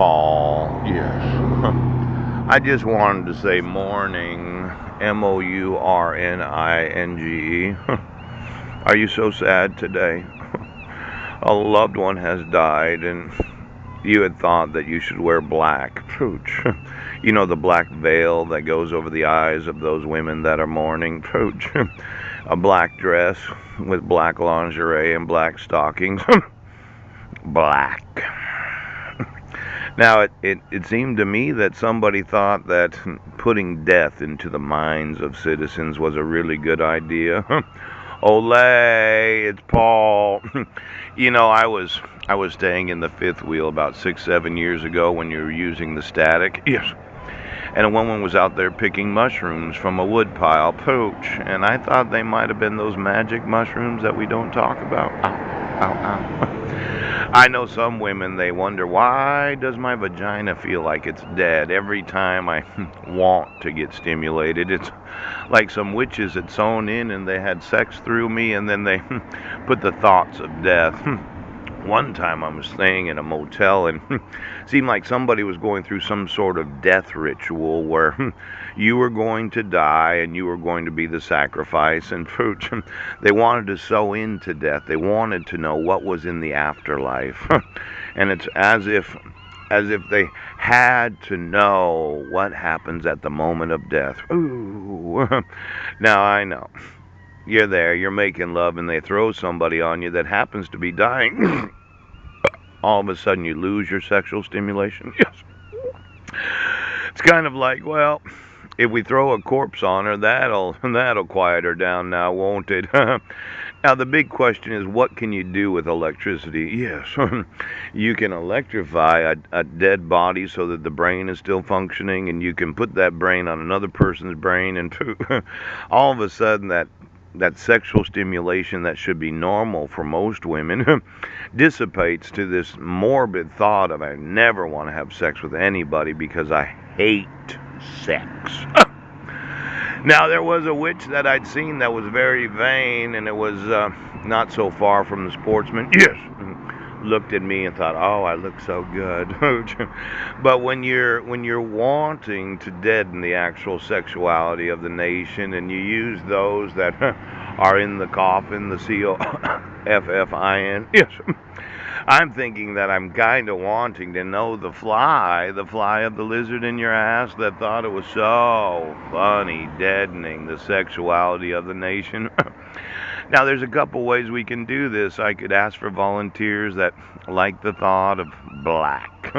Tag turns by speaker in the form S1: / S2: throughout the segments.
S1: Paul. Yes. I just wanted to say morning. Mourning. Are you so sad today? A loved one has died, and you had thought that you should wear black. Pooch. You know, the black veil that goes over the eyes of those women that are mourning. Pooch. A black dress with black lingerie and black stockings. Black. Now, it seemed to me that somebody thought that putting death into the minds of citizens was a really good idea. Olay, it's Paul. You know, I was staying in the fifth wheel about 6, 7 years ago when you were using the static. Yes. And a woman was out there picking mushrooms from a wood pile, pooch. And I thought they might have been those magic mushrooms that we don't talk about. Ow, ow, ow. I know some women, they wonder, why does my vagina feel like it's dead every time I want to get stimulated? It's like some witches had sewn in and they had sex through me and then they put the thoughts of death. One time I was staying in a motel and seemed like somebody was going through some sort of death ritual where you were going to die and you were going to be the sacrifice. And they wanted to sew into death. They wanted to know what was in the afterlife. And it's as if they had to know what happens at the moment of death. Ooh. Now I know. You're there, you're making love, and they throw somebody on you that happens to be dying. All of a sudden, you lose your sexual stimulation. Yes. It's kind of like, well, if we throw a corpse on her, that'll quiet her down now, won't it? Now, the big question is, what can you do with electricity? Yes, you can electrify a dead body so that the brain is still functioning, and you can put that brain on another person's brain, and all of a sudden that sexual stimulation that should be normal for most women dissipates to this morbid thought of I never want to have sex with anybody because I hate sex. Now, there was a witch that I'd seen that was very vain, and it was not so far from the sportsman. Yes. Looked at me and thought, "Oh, I look so good." But when you're wanting to deaden the actual sexuality of the nation, and you use those that are in the coffin, the COFFIN. Yes. I'm thinking that I'm kind of wanting to know the fly of the lizard in your ass that thought it was so funny deadening the sexuality of the nation. Now, there's a couple ways we can do this. I could ask for volunteers that like the thought of black.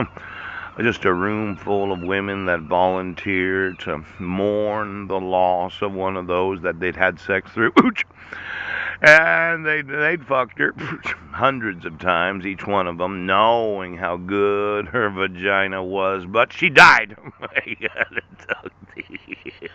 S1: Just a room full of women that volunteer to mourn the loss of one of those that they'd had sex through. And they'd fucked her hundreds of times, each one of them, knowing how good her vagina was, but she died. I gotta talk to you.